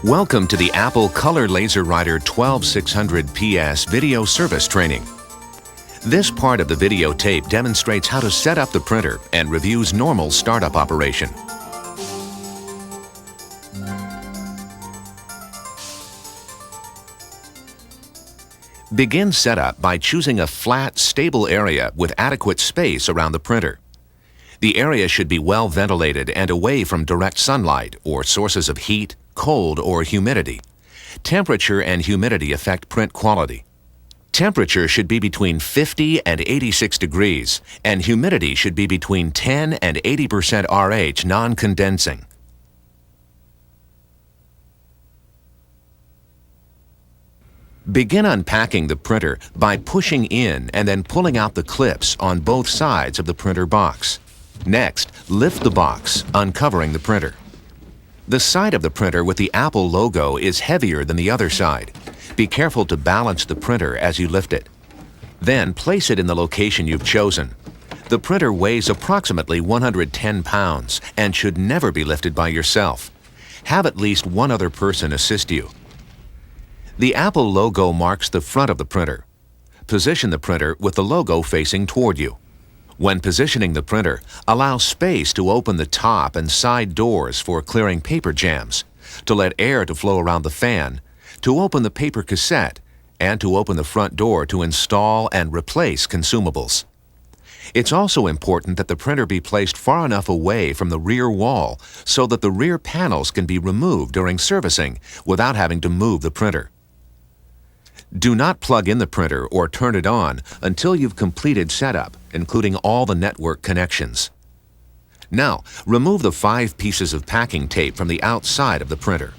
Welcome to the Apple Color LaserWriter 12600 PS video service training. This part of the video tape demonstrates how to set up the printer and reviews normal startup operation. Begin setup by choosing a flat, stable area with adequate space around the printer. The area should be well ventilated and away from direct sunlight or sources of heat, cold, or humidity. Temperature and humidity affect print quality. Temperature should be between 50 and 86 degrees, and humidity should be between 10 and 80% RH non-condensing. Begin unpacking the printer by pushing in and then pulling out the clips on both sides of the printer box. Next, lift the box, uncovering the printer. The side of the printer with the Apple logo is heavier than the other side. Be careful to balance the printer as you lift it. Then place it in the location you've chosen. The printer weighs approximately 110 pounds and should never be lifted by yourself. Have at least one other person assist you. The Apple logo marks the front of the printer. Position the printer with the logo facing toward you. When positioning the printer, allow space to open the top and side doors for clearing paper jams, to let air to flow around the fan, to open the paper cassette, and to open the front door to install and replace consumables. It's also important that the printer be placed far enough away from the rear wall so that the rear panels can be removed during servicing without having to move the printer. Do not plug in the printer or turn it on until you've completed setup, including all the network connections. Now, remove the 5 pieces of packing tape from the outside of the printer.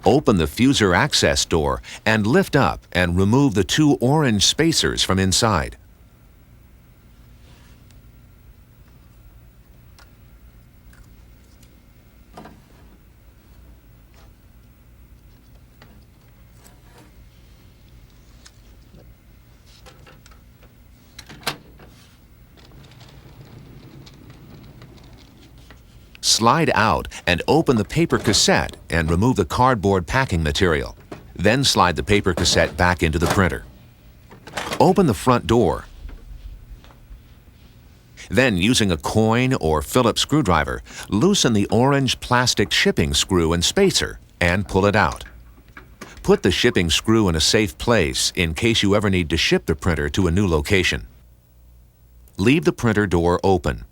Open the fuser access door and lift up and remove the 2 orange spacers from inside. Slide out and open the paper cassette and remove the cardboard packing material. Then slide the paper cassette back into the printer. Open the front door. Then, using a coin or Phillips screwdriver, loosen the orange plastic shipping screw and spacer and pull it out. Put the shipping screw in a safe place in case you ever need to ship the printer to a new location. Leave the printer door open.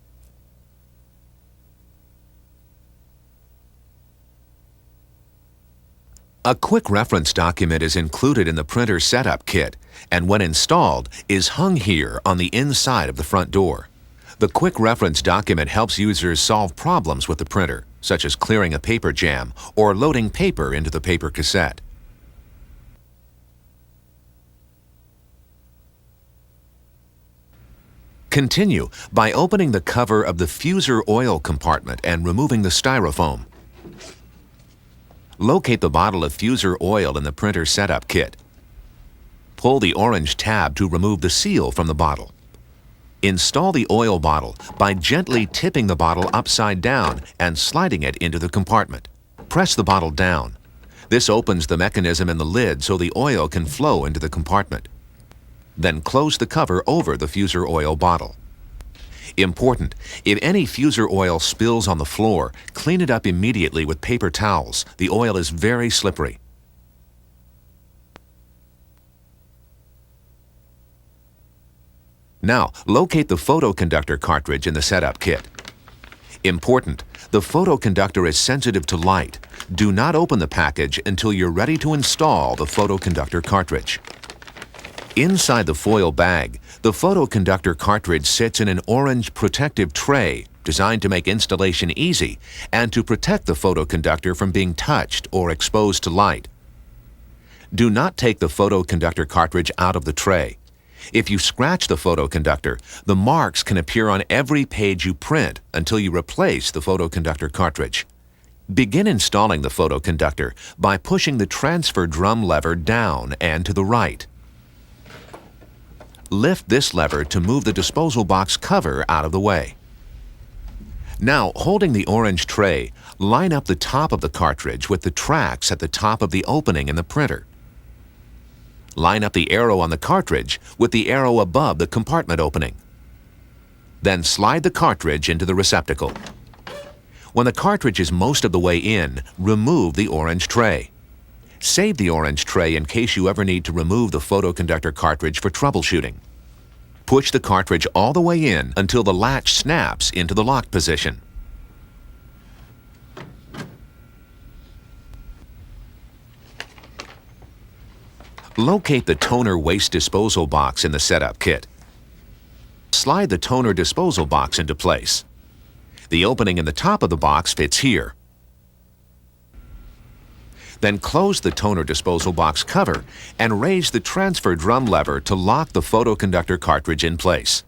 A quick reference document is included in the printer setup kit and, when installed, is hung here on the inside of the front door. The quick reference document helps users solve problems with the printer, such as clearing a paper jam or loading paper into the paper cassette. Continue by opening the cover of the fuser oil compartment and removing the styrofoam. Locate the bottle of fuser oil in the printer setup kit. Pull the orange tab to remove the seal from the bottle. Install the oil bottle by gently tipping the bottle upside down and sliding it into the compartment. Press the bottle down. This opens the mechanism in the lid so the oil can flow into the compartment. Then close the cover over the fuser oil bottle. Important: if any fuser oil spills on the floor, clean it up immediately with paper towels. The oil is very slippery. Now, locate the photoconductor cartridge in the setup kit. Important: the photoconductor is sensitive to light. Do not open the package until you're ready to install the photoconductor cartridge. Inside the foil bag, the photoconductor cartridge sits in an orange protective tray designed to make installation easy and to protect the photoconductor from being touched or exposed to light. Do not take the photoconductor cartridge out of the tray. If you scratch the photoconductor, the marks can appear on every page you print until you replace the photoconductor cartridge. Begin installing the photoconductor by pushing the transfer drum lever down and to the right. Lift this lever to move the disposal box cover out of the way. Now, holding the orange tray, line up the top of the cartridge with the tracks at the top of the opening in the printer. Line up the arrow on the cartridge with the arrow above the compartment opening. Then slide the cartridge into the receptacle. When the cartridge is most of the way in, remove the orange tray. Save the orange tray in case you ever need to remove the photoconductor cartridge for troubleshooting. Push the cartridge all the way in until the latch snaps into the lock position. Locate the toner waste disposal box in the setup kit. Slide the toner disposal box into place. The opening in the top of the box fits here. Then close the toner disposal box cover and raise the transfer drum lever to lock the photoconductor cartridge in place.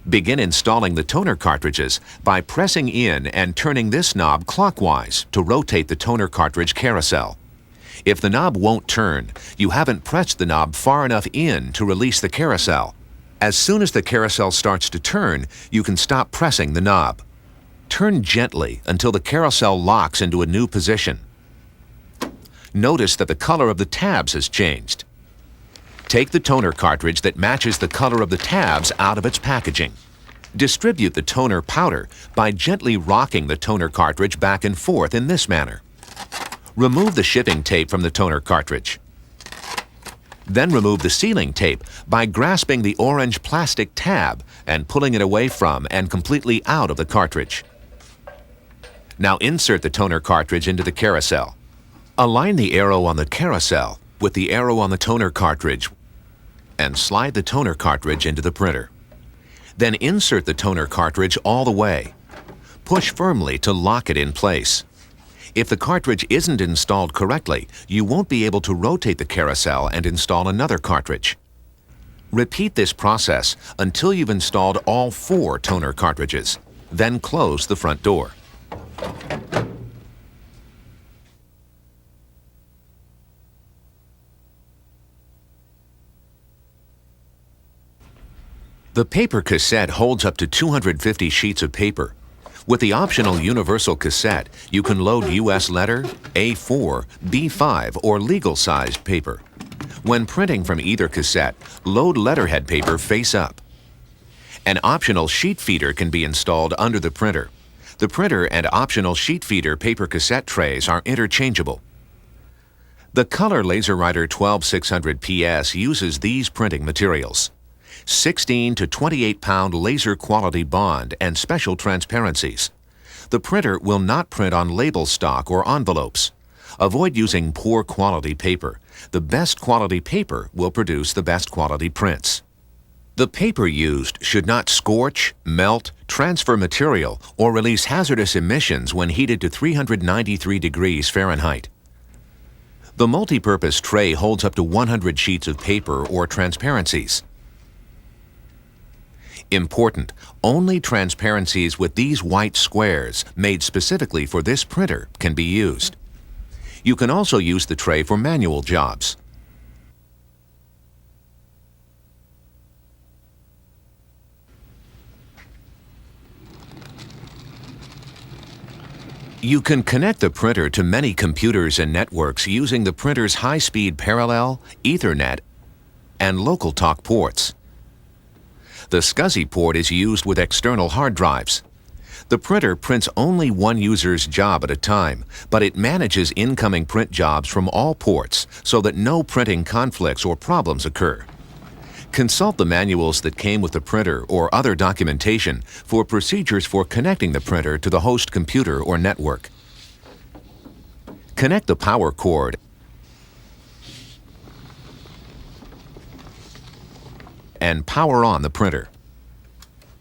Begin installing the toner cartridges by pressing in and turning this knob clockwise to rotate the toner cartridge carousel. If the knob won't turn, you haven't pressed the knob far enough in to release the carousel. As soon as the carousel starts to turn, you can stop pressing the knob. Turn gently until the carousel locks into a new position. Notice that the color of the tabs has changed. Take the toner cartridge that matches the color of the tabs out of its packaging. Distribute the toner powder by gently rocking the toner cartridge back and forth in this manner. Remove the shipping tape from the toner cartridge. Then remove the sealing tape by grasping the orange plastic tab and pulling it away from and completely out of the cartridge. Now insert the toner cartridge into the carousel. Align the arrow on the carousel with the arrow on the toner cartridge and slide the toner cartridge into the printer. Then insert the toner cartridge all the way. Push firmly to lock it in place. If the cartridge isn't installed correctly, you won't be able to rotate the carousel and install another cartridge. Repeat this process until you've installed all 4 toner cartridges. Then close the front door. The paper cassette holds up to 250 sheets of paper. With the optional universal cassette, you can load U.S. letter, A4, B5, or legal-sized paper. When printing from either cassette, load letterhead paper face up. An optional sheet feeder can be installed under the printer. The printer and optional sheet feeder paper cassette trays are interchangeable. The color LaserWriter 12600 PS uses these printing materials: 16 to 28 pound laser quality bond and special transparencies. The printer will not print on label stock or envelopes. Avoid using poor quality paper. The best quality paper will produce the best quality prints. The paper used should not scorch, melt, transfer material, or release hazardous emissions when heated to 393 degrees Fahrenheit. The multi-purpose tray holds up to 100 sheets of paper or transparencies. Important, only transparencies with these white squares made specifically for this printer can be used. You can also use the tray for manual jobs. You can connect the printer to many computers and networks using the printer's high-speed parallel, Ethernet, and local talk ports. The SCSI port is used with external hard drives. The printer prints only one user's job at a time, but it manages incoming print jobs from all ports so that no printing conflicts or problems occur. Consult the manuals that came with the printer or other documentation for procedures for connecting the printer to the host computer or network. Connect the power cord and power on the printer.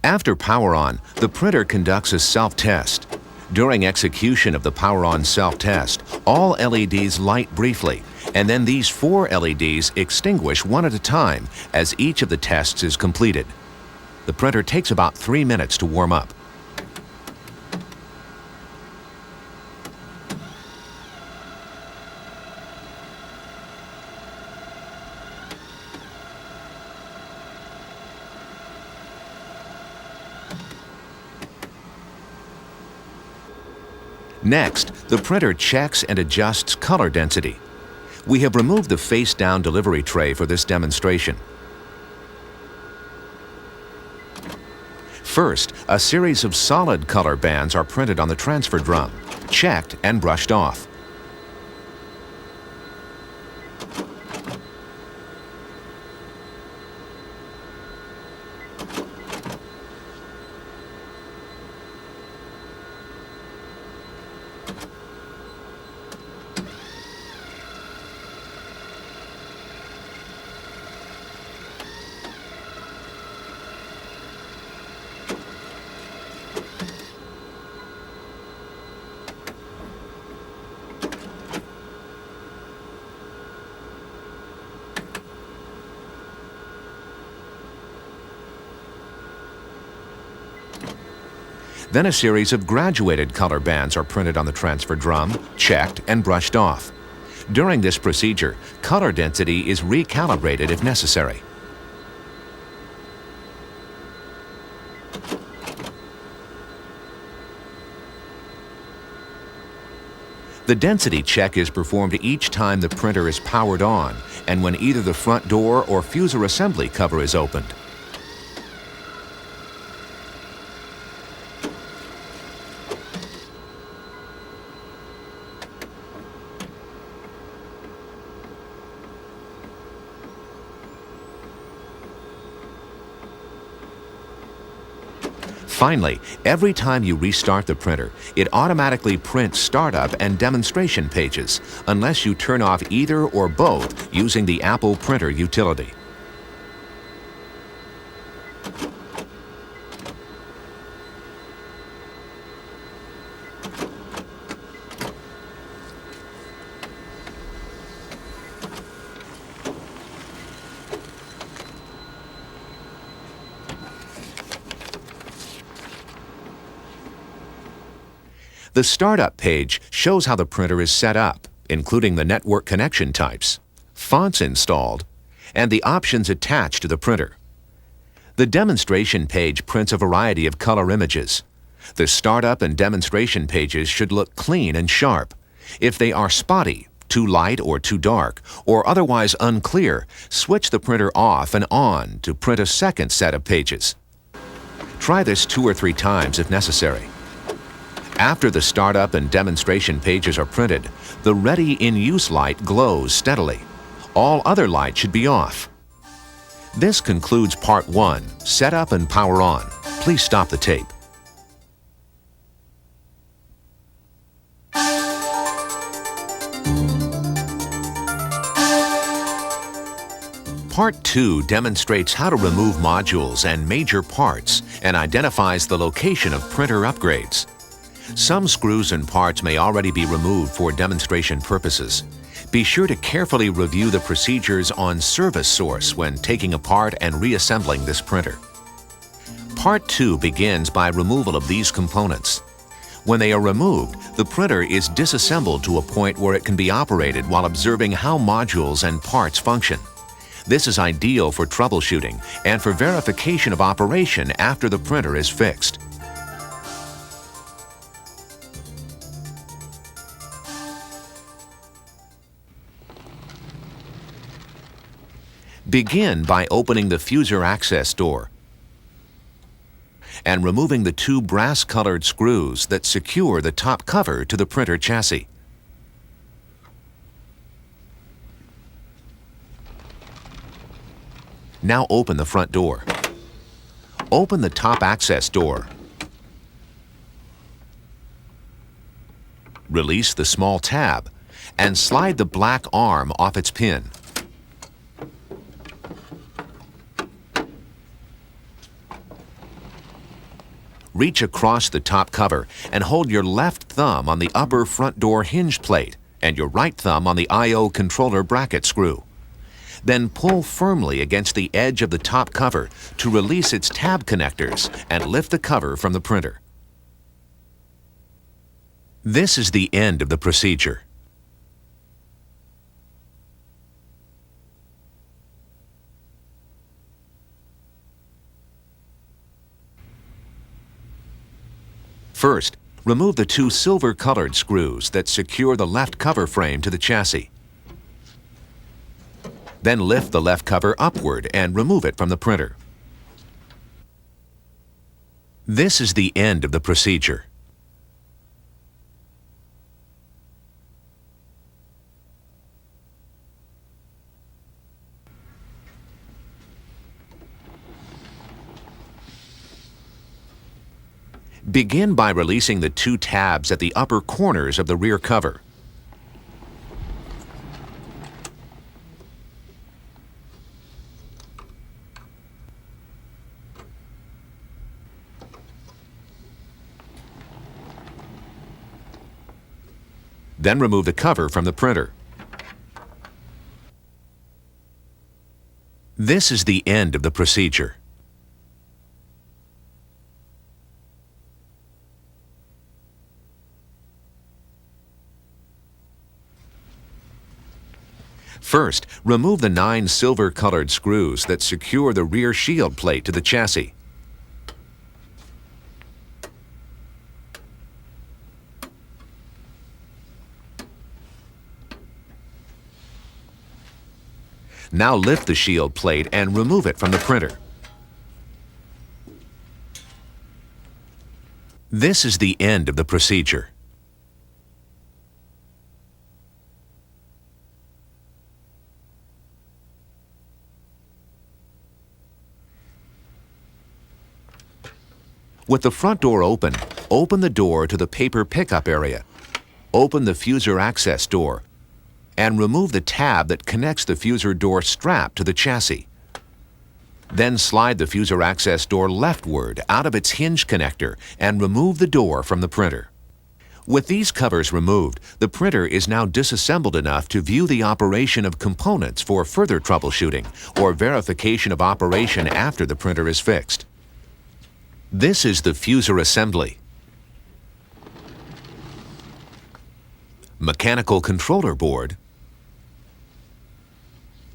After power on, the printer conducts a self-test. During execution of the power on self-test, All LEDs light briefly, and then these 4 LEDs extinguish one at a time as each of the tests is completed. The printer takes about 3 minutes to warm up. Next, the printer checks and adjusts color density. We have removed the face-down delivery tray for this demonstration. First, a series of solid color bands are printed on the transfer drum, checked and brushed off. Then a series of graduated color bands are printed on the transfer drum, checked and brushed off. During this procedure, color density is recalibrated if necessary. The density check is performed each time the printer is powered on and when either the front door or fuser assembly cover is opened. Finally, every time you restart the printer, it automatically prints startup and demonstration pages, unless you turn off either or both using the Apple Printer utility. The startup page shows how the printer is set up, including the network connection types, fonts installed, and the options attached to the printer. The demonstration page prints a variety of color images. The startup and demonstration pages should look clean and sharp. If they are spotty, too light or too dark, or otherwise unclear, switch the printer off and on to print a second set of pages. Try this 2 or 3 times if necessary. After the startup and demonstration pages are printed, the Ready in Use light glows steadily. All other lights should be off. This concludes Part 1, Setup and Power On. Please stop the tape. Part 2 demonstrates how to remove modules and major parts and identifies the location of printer upgrades. Some screws and parts may already be removed for demonstration purposes. Be sure to carefully review the procedures on Service Source when taking apart and reassembling this printer. Part 2 begins by removal of these components. When they are removed, the printer is disassembled to a point where it can be operated while observing how modules and parts function. This is ideal for troubleshooting and for verification of operation after the printer is fixed. Begin by opening the fuser access door and removing the 2 brass-colored screws that secure the top cover to the printer chassis. Now open the front door. Open the top access door. Release the small tab and slide the black arm off its pin. Reach across the top cover and hold your left thumb on the upper front door hinge plate and your right thumb on the I/O controller bracket screw. Then pull firmly against the edge of the top cover to release its tab connectors and lift the cover from the printer. This is the end of the procedure. First, remove the two silver-colored screws that secure the left cover frame to the chassis. Then lift the left cover upward and remove it from the printer. This is the end of the procedure. Begin by releasing the two tabs at the upper corners of the rear cover. Then remove the cover from the printer. This is the end of the procedure. First, remove the 9 silver-colored screws that secure the rear shield plate to the chassis. Now lift the shield plate and remove it from the printer. This is the end of the procedure. With the front door open, open the door to the paper pickup area. Open the fuser access door and remove the tab that connects the fuser door strap to the chassis. Then slide the fuser access door leftward out of its hinge connector and remove the door from the printer. With these covers removed, the printer is now disassembled enough to view the operation of components for further troubleshooting or verification of operation after the printer is fixed. This is the fuser assembly. Mechanical controller board.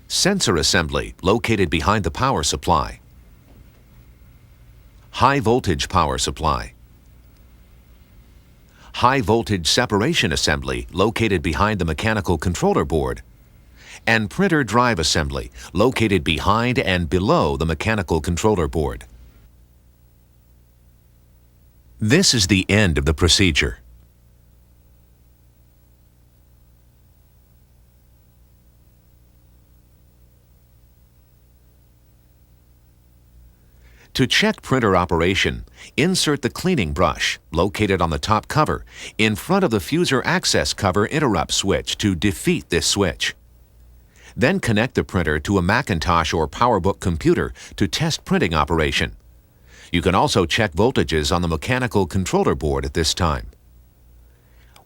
Sensor assembly located behind the power supply. High voltage power supply. High voltage separation assembly located behind the mechanical controller board. And printer drive assembly located behind and below the mechanical controller board. This is the end of the procedure. To check printer operation, insert the cleaning brush, located on the top cover, in front of the fuser access cover interrupt switch to defeat this switch. Then connect the printer to a Macintosh or PowerBook computer to test printing operation. You can also check voltages on the mechanical controller board at this time.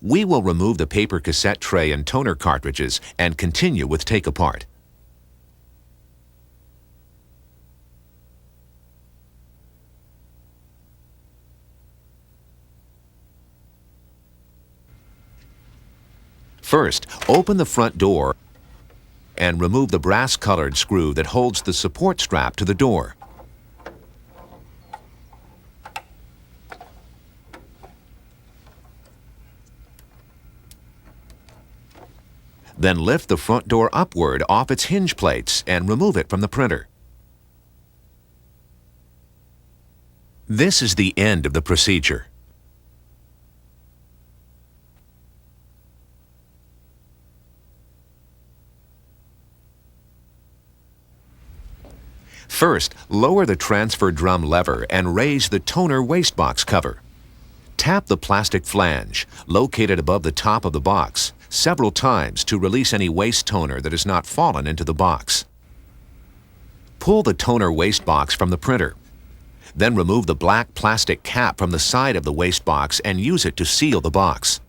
We will remove the paper cassette tray and toner cartridges and continue with take apart. First, open the front door and remove the brass-colored screw that holds the support strap to the door. Then lift the front door upward off its hinge plates and remove it from the printer. This is the end of the procedure. First, lower the transfer drum lever and raise the toner waste box cover. Tap the plastic flange, located above the top of the box, several times to release any waste toner that has not fallen into the box. Pull the toner waste box from the printer. Then remove the black plastic cap from the side of the waste box and use it to seal the box.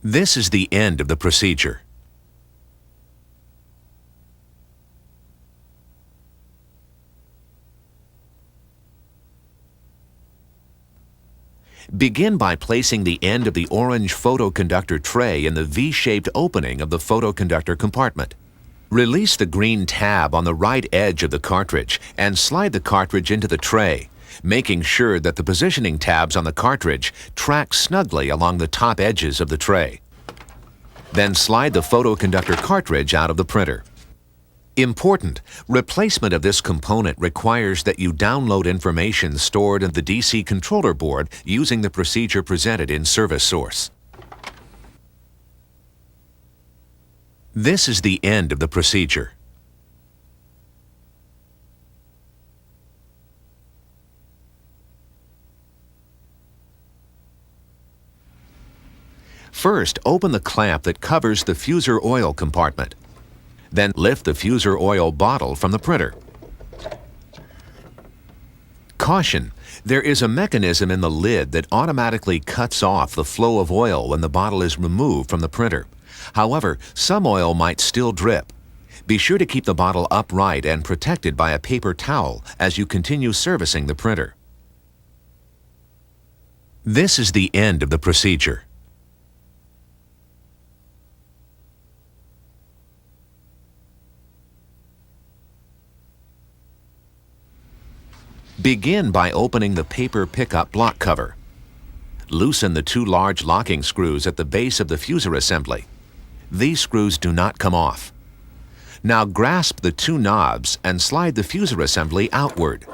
This is the end of the procedure. Begin by placing the end of the orange photoconductor tray in the V-shaped opening of the photoconductor compartment. Release the green tab on the right edge of the cartridge and slide the cartridge into the tray, making sure that the positioning tabs on the cartridge track snugly along the top edges of the tray. Then slide the photoconductor cartridge out of the printer. Important: replacement of this component requires that you download information stored in the DC controller board using the procedure presented in Service Source. This is the end of the procedure. First, open the clamp that covers the fuser oil compartment. Then lift the fuser oil bottle from the printer. Caution: there is a mechanism in the lid that automatically cuts off the flow of oil when the bottle is removed from the printer. However, some oil might still drip. Be sure to keep the bottle upright and protected by a paper towel as you continue servicing the printer. This is the end of the procedure. Begin by opening the paper pickup block cover. Loosen the two large locking screws at the base of the fuser assembly. These screws do not come off. Now grasp the two knobs and slide the fuser assembly outward.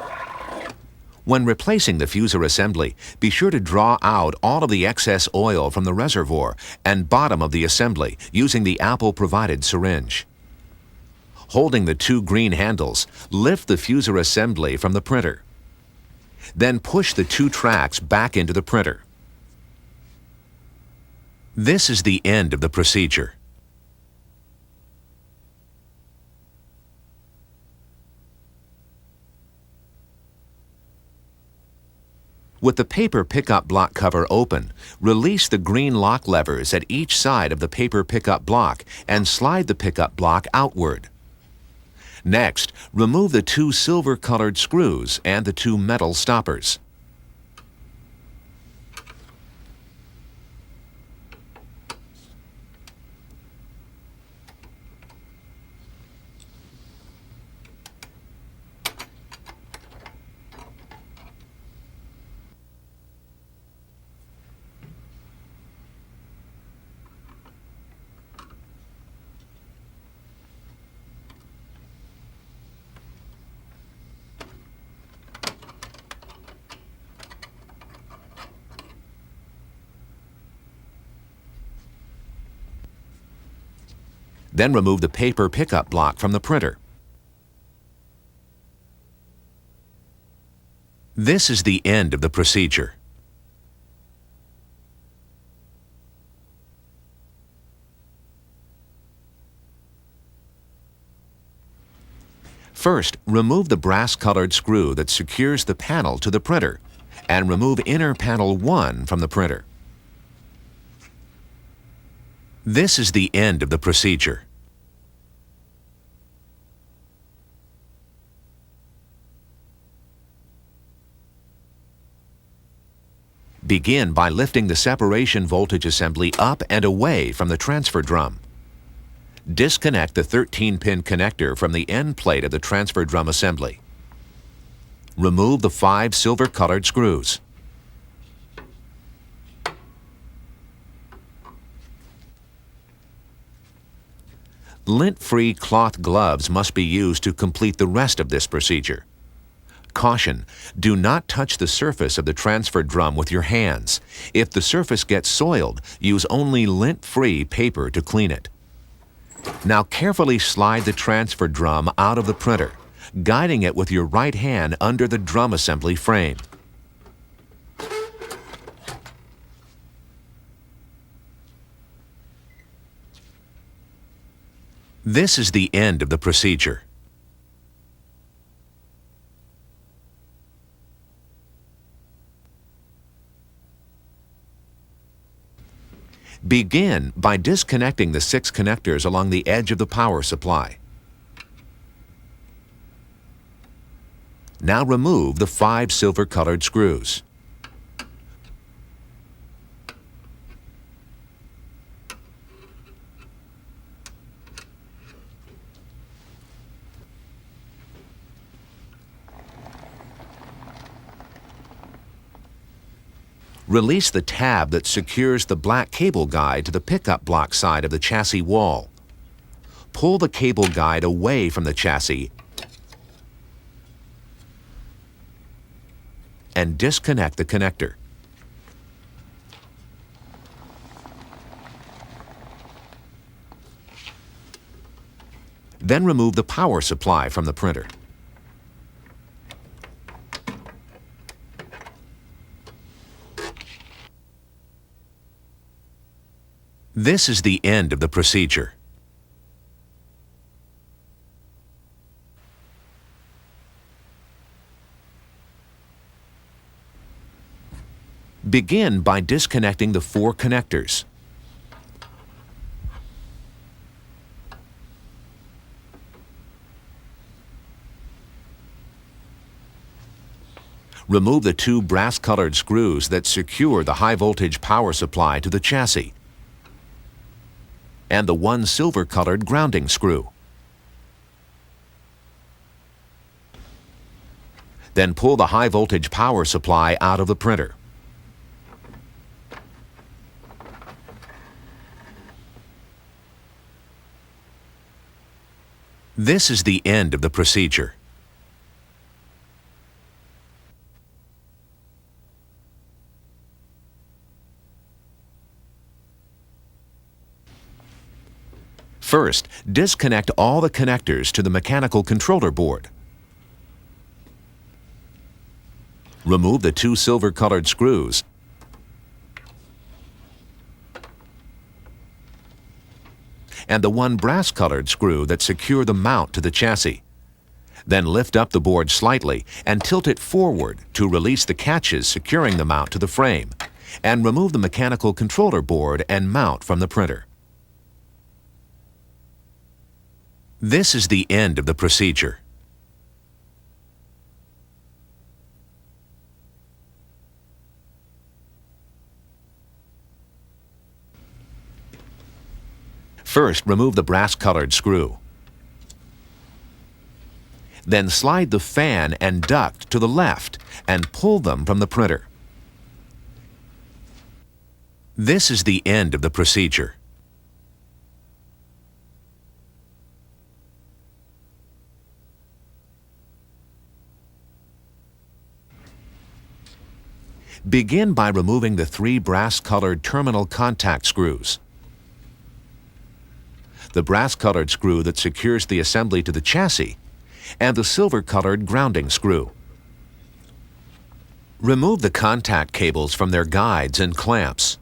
When replacing the fuser assembly, be sure to draw out all of the excess oil from the reservoir and bottom of the assembly using the Apple-provided syringe. Holding the two green handles, lift the fuser assembly from the printer. Then push the two tracks back into the printer. This is the end of the procedure. With the paper pickup block cover open, release the green lock levers at each side of the paper pickup block and slide the pickup block outward. Next, remove the two silver-colored screws and the two metal stoppers. Then remove the paper pickup block from the printer. This is the end of the procedure. First, remove the brass-colored screw that secures the panel to the printer, and remove inner panel 1 from the printer. This is the end of the procedure. Begin by lifting the separation voltage assembly up and away from the transfer drum. Disconnect the 13-pin connector from the end plate of the transfer drum assembly. Remove the 5 silver-colored screws. Lint-free cloth gloves must be used to complete the rest of this procedure. Caution: do not touch the surface of the transfer drum with your hands. If the surface gets soiled, use only lint-free paper to clean it. Now carefully slide the transfer drum out of the printer, guiding it with your right hand under the drum assembly frame. This is the end of the procedure. Begin by disconnecting the 6 connectors along the edge of the power supply. Now remove the 5 silver-colored screws. Release the tab that secures the black cable guide to the pickup block side of the chassis wall. Pull the cable guide away from the chassis and disconnect the connector. Then remove the power supply from the printer. This is the end of the procedure. Begin by disconnecting the 4 connectors. Remove the 2 brass-colored screws that secure the high-voltage power supply to the chassis, and the 1 silver-colored grounding screw. Then pull the high-voltage power supply out of the printer. This is the end of the procedure. First, disconnect all the connectors to the mechanical controller board. Remove the 2 silver-colored screws and the 1 brass-colored screw that secure the mount to the chassis. Then lift up the board slightly and tilt it forward to release the catches securing the mount to the frame, and remove the mechanical controller board and mount from the printer. This is the end of the procedure. First, remove the brass-colored screw. Then slide the fan and duct to the left and pull them from the printer. This is the end of the procedure. Begin by removing the 3 brass-colored terminal contact screws. The brass-colored screw that secures the assembly to the chassis, and the silver-colored grounding screw. Remove the contact cables from their guides and clamps.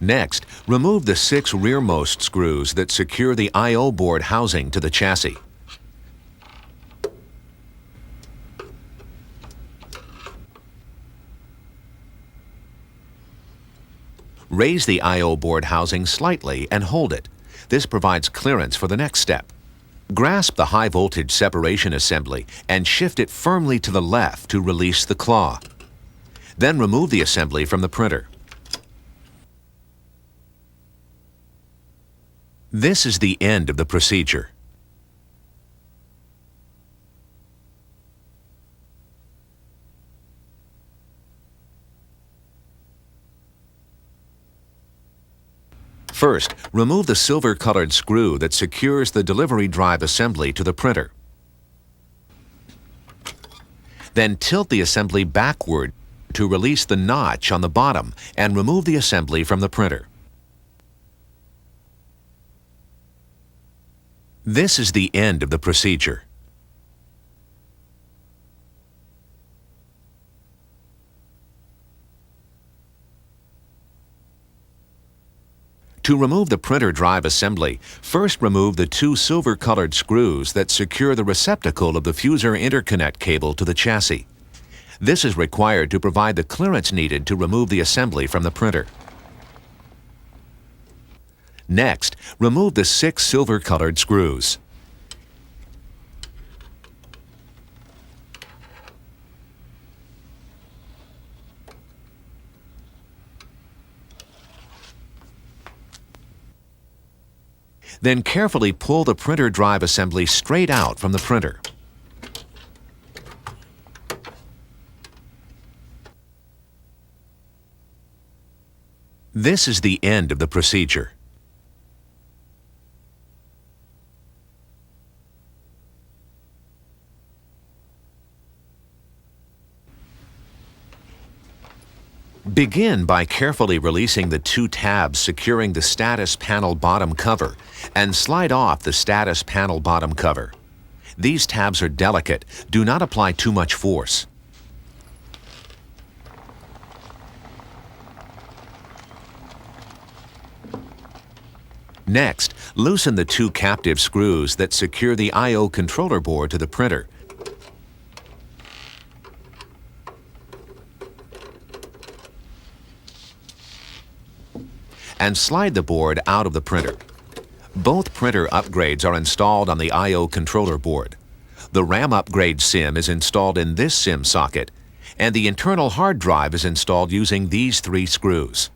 Next, remove the 6 rearmost screws that secure the I/O board housing to the chassis. Raise the I/O board housing slightly and hold it. This provides clearance for the next step. Grasp the high-voltage separation assembly and shift it firmly to the left to release the claw. Then remove the assembly from the printer. This is the end of the procedure. First, remove the silver-colored screw that secures the delivery drive assembly to the printer. Then tilt the assembly backward to release the notch on the bottom and remove the assembly from the printer. This is the end of the procedure. To remove the printer drive assembly, first remove the two silver-colored screws that secure the receptacle of the fuser interconnect cable to the chassis. This is required to provide the clearance needed to remove the assembly from the printer. Next, remove the 6 silver-colored screws. Then carefully pull the printer drive assembly straight out from the printer. This is the end of the procedure. Begin by carefully releasing the 2 tabs securing the status panel bottom cover and slide off the status panel bottom cover. These tabs are delicate. Do not apply too much force. Next, loosen the 2 captive screws that secure the I/O controller board to the printer. And slide the board out of the printer. Both printer upgrades are installed on the I/O controller board. The RAM upgrade SIM is installed in this SIM socket, and the internal hard drive is installed using these 3 screws.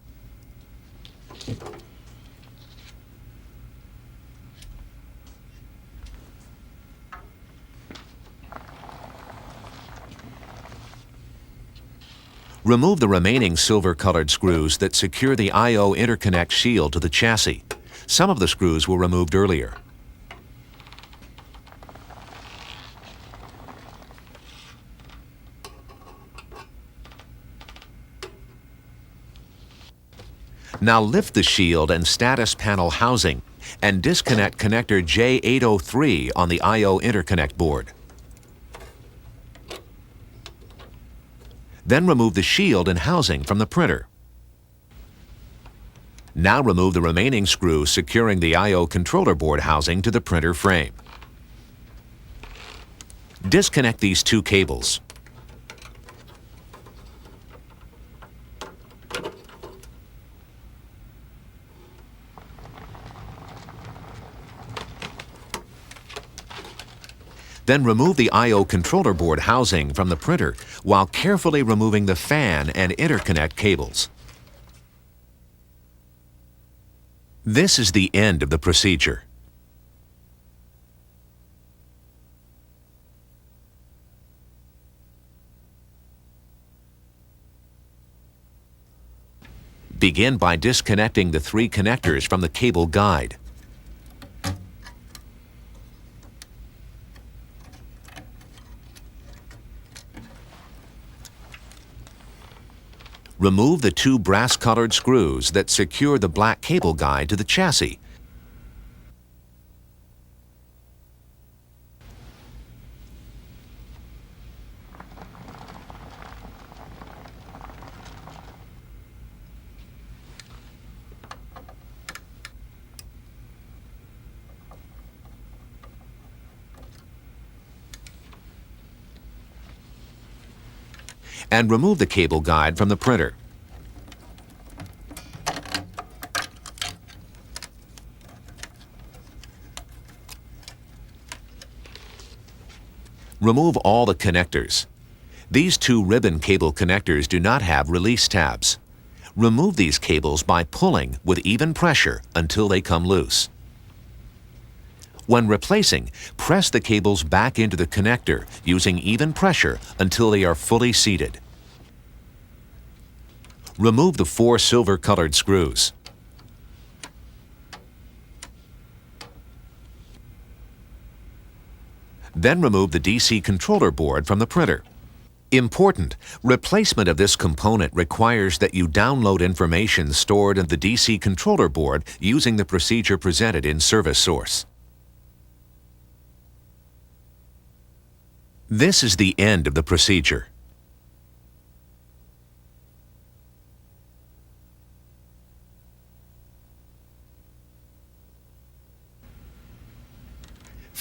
Remove the remaining silver-colored screws that secure the I/O interconnect shield to the chassis. Some of the screws were removed earlier. Now lift the shield and status panel housing and disconnect connector J803 on the I/O interconnect board. Then remove the shield and housing from the printer. Now remove the remaining screws securing the I/O controller board housing to the printer frame. Disconnect these 2 cables. Then remove the I/O controller board housing from the printer while carefully removing the fan and interconnect cables. This is the end of the procedure. Begin by disconnecting the 3 connectors from the cable guide. Remove the 2 brass-colored screws that secure the black cable guide to the chassis. And remove the cable guide from the printer. Remove all the connectors. These 2 ribbon cable connectors do not have release tabs. Remove these cables by pulling with even pressure until they come loose. When replacing, press the cables back into the connector using even pressure until they are fully seated. Remove the 4 silver-colored screws. Then remove the DC controller board from the printer. Important: replacement of this component requires that you download information stored in the DC controller board using the procedure presented in Service Source. This is the end of the procedure.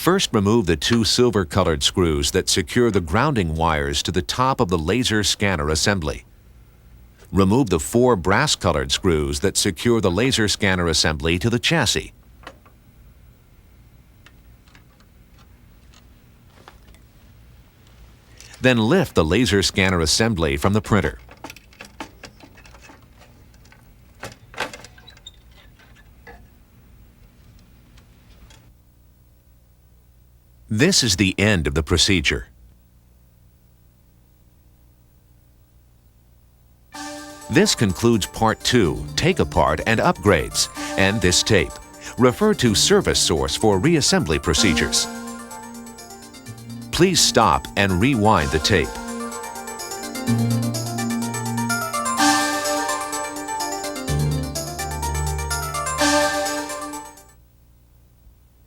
First, remove the 2 silver-colored screws that secure the grounding wires to the top of the laser scanner assembly. Remove the 4 brass-colored screws that secure the laser scanner assembly to the chassis. Then lift the laser scanner assembly from the printer. This is the end of the procedure. This concludes Part 2, Take Apart and Upgrades, and this tape. Refer to Service Source for reassembly procedures. Please stop and rewind the tape.